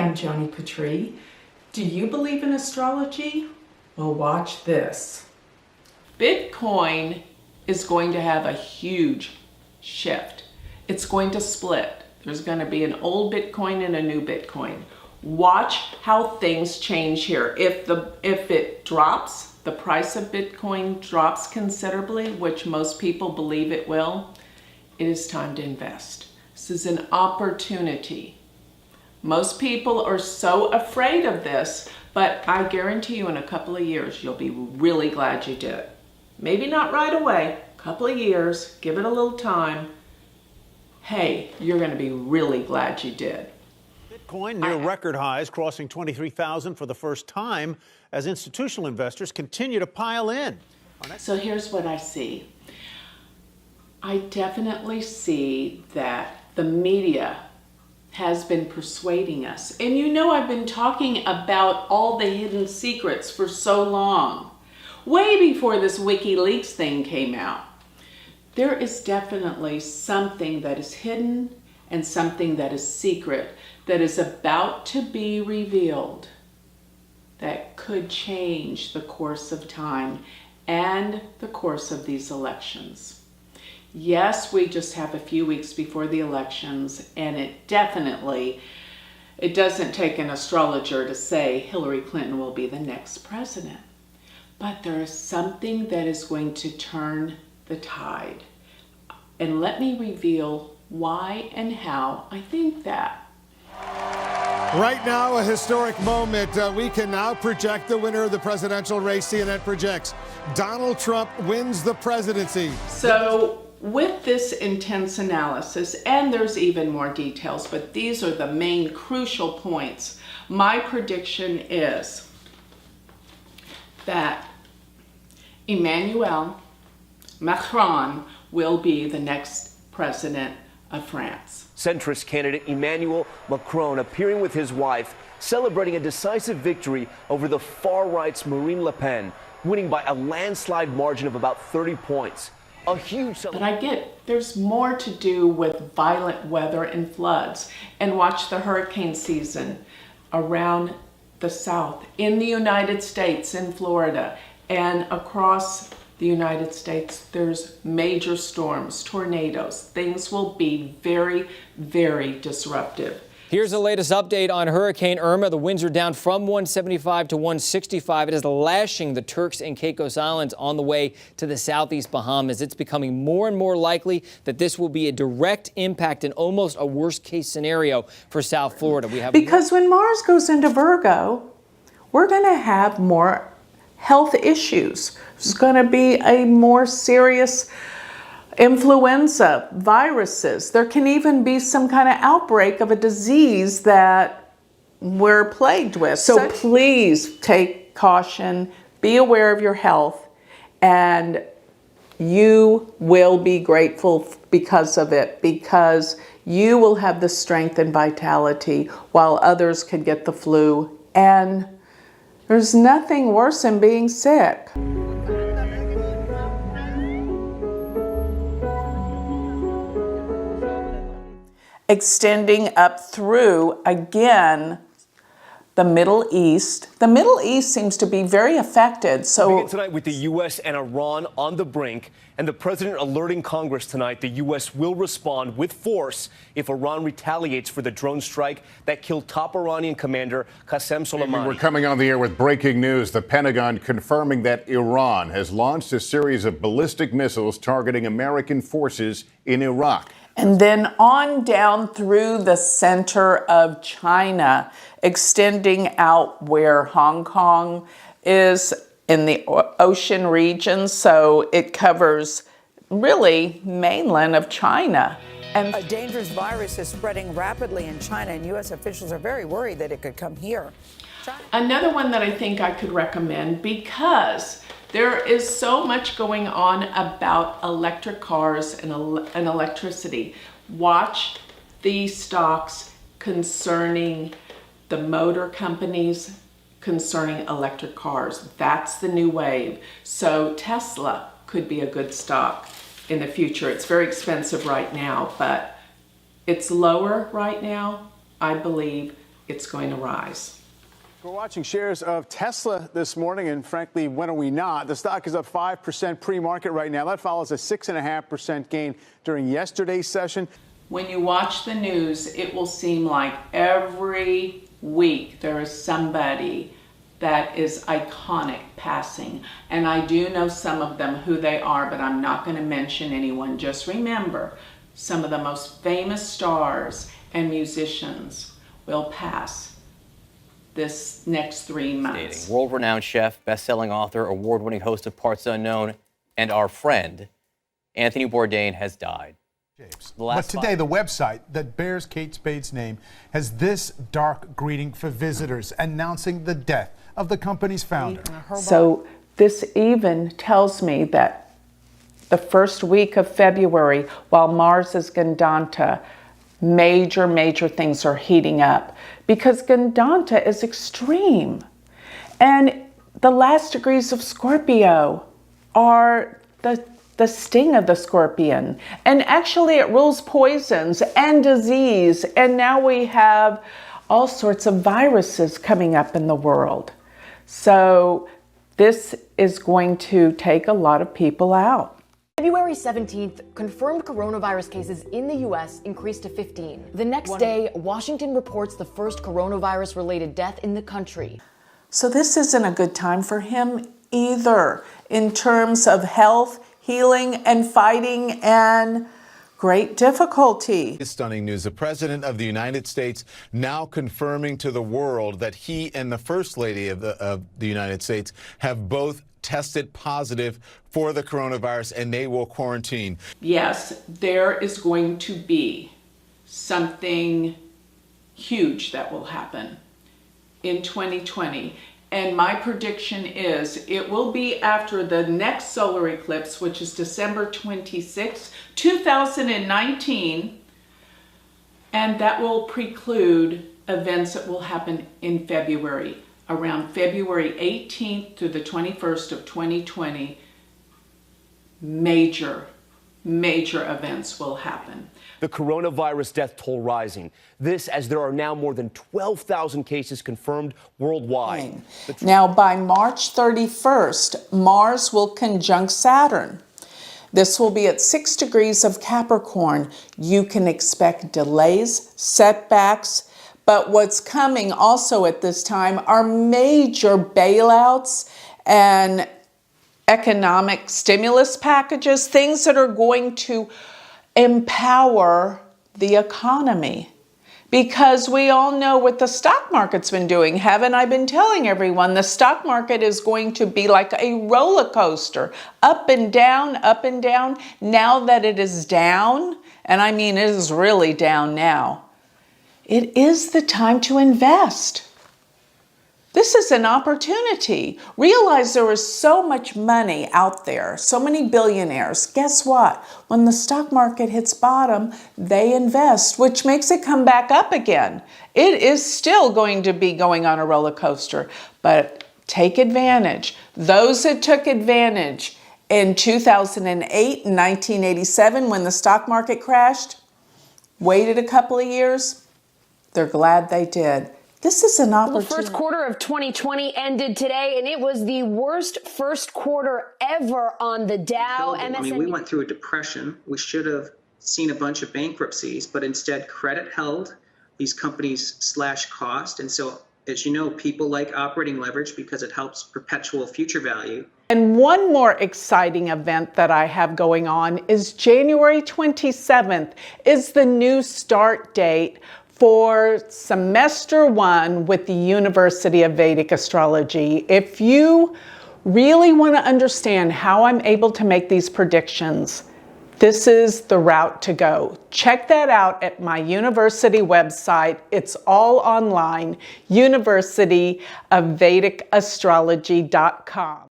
I'm Joni Patry. Do you believe in astrology? Well, watch this. Bitcoin is going to have a huge shift. It's going to split. There's going to be an old Bitcoin and a new Bitcoin. Watch how things change here. If it drops, the price of Bitcoin drops considerably, which most people believe it will, it is time to invest. This is an opportunity. Most people are so afraid of this, but I guarantee you in a couple of years, you'll be really glad you did. Maybe not right away, a couple of years, give it a little time. Hey, you're going to be really glad you did. Bitcoin near record highs, crossing 23,000 for the first time as institutional investors continue to pile in. So here's what I see. I definitely see that the media has been persuading us. And you know I've been talking about all the hidden secrets for so long, way before this WikiLeaks thing came out. There is definitely something that is hidden and something that is secret that is about to be revealed that could change the course of time and the course of these elections. Yes, we just have a few weeks before the elections, and it doesn't take an astrologer to say Hillary Clinton will be the next president. But there is something that is going to turn the tide. And let me reveal why and how I think that. Right now, a historic moment. We can now project the winner of the presidential race. CNN projects Donald Trump wins the presidency. So with this intense analysis, and there's even more details, but these are the main crucial points. My prediction is that Emmanuel Macron will be the next president of France. Centrist candidate Emmanuel Macron appearing with his wife, celebrating a decisive victory over the far-right's Marine Le Pen, winning by a landslide margin of about 30 points. A huge But I get there's more to do with violent weather and floods. And watch the hurricane season around the South, in the United States, in Florida, and across the United States. There's major storms, tornadoes. Things will be very, very disruptive. Here's the latest update on Hurricane Irma. The winds are down from 175 to 165. It is lashing the Turks and Caicos Islands on the way to the southeast Bahamas. It's becoming more and more likely that this will be a direct impact and almost a worst-case scenario for South Florida. Because when Mars goes into Virgo, we're going to have more health issues. There's going to be a more serious influenza, viruses. There can even be some kind of outbreak of a disease that we're plagued with. So please take caution, be aware of your health, and you will be grateful because of it, because you will have the strength and vitality while others could get the flu. And there's nothing worse than being sick. Extending up through, again, the Middle East. The Middle East seems to be very affected. So we begin tonight with the U.S. and Iran on the brink, and the president alerting Congress tonight the U.S. will respond with force if Iran retaliates for the drone strike that killed top Iranian commander Qasem Soleimani. We're coming on the air with breaking news. The Pentagon confirming that Iran has launched a series of ballistic missiles targeting American forces in Iraq. And then on down through the center of China, extending out where Hong Kong is in the ocean region. So it covers really mainland of China. And a dangerous virus is spreading rapidly in China, and U.S. officials are very worried that it could come here. Another one that I think I could recommend, because there is so much going on about electric cars and electricity. Watch the stocks concerning the motor companies, concerning electric cars. That's the new wave. So Tesla could be a good stock in the future. It's very expensive right now, but it's lower right now. I believe it's going to rise. We're watching shares of Tesla this morning, and frankly, when are we not? The stock is up 5% pre-market right now. That follows a 6.5% gain during yesterday's session. When you watch the news, it will seem like every week there is somebody that is iconic passing. And I do know some of them who they are, but I'm not going to mention anyone. Just remember, some of the most famous stars and musicians will pass this next 3 months. World-renowned chef, best-selling author, award-winning host of Parts Unknown, and our friend, Anthony Bourdain, has died. But today, the website that bears Kate Spade's name has this dark greeting for visitors announcing the death of the company's founder. So this even tells me that the first week of February, while Mars is Gandanta, major things are heating up because Gandanta is extreme. And the last degrees of Scorpio are the sting of the scorpion. And actually it rules poisons and disease. And now we have all sorts of viruses coming up in the world. So this is going to take a lot of people out. February 17th, confirmed coronavirus cases in the U.S. increased to 15. The next day, Washington reports the first coronavirus-related death in the country. So this isn't a good time for him either in terms of health, healing, and fighting, and great difficulty. Stunning news. The President of the United States now confirming to the world that he and the First Lady of the United States have both tested positive for the coronavirus and they will quarantine. Yes, there is going to be something huge that will happen in 2020. And my prediction is it will be after the next solar eclipse, which is December 26, 2019. And that will preclude events that will happen in February. Around February 18th to the 21st of 2020, major events will happen. The coronavirus death toll rising. This as there are now more than 12,000 cases confirmed worldwide. Now, by March 31st, Mars will conjunct Saturn. This will be at 6 degrees of Capricorn. You can expect delays, setbacks, but what's coming also at this time are major bailouts and economic stimulus packages, things that are going to empower the economy. Because we all know what the stock market's been doing. Haven't I been telling everyone the stock market is going to be like a roller coaster, up and down, up and down. Now that it is down, and I mean it is really down now, it is the time to invest. This is an opportunity. Realize there is so much money out there, so many billionaires. Guess what? When the stock market hits bottom, they invest, which makes it come back up again. It is still going to be going on a roller coaster, but take advantage. Those that took advantage in 2008 and 1987 when the stock market crashed, waited a couple of years, they're glad they did. This is an opportunity. The first quarter of 2020 ended today, and it was the worst first quarter ever on the Dow. I mean, we went through a depression. We should have seen a bunch of bankruptcies, but instead credit held. These companies slashed cost. And so, as you know, people like operating leverage because it helps perpetual future value. And one more exciting event that I have going on is January 27th is the new start date for semester 1 with the University of Vedic Astrology. If you really want to understand how I'm able to make these predictions, this is the route to go. Check that out at my university website. It's all online, universityofvedicastrology.com.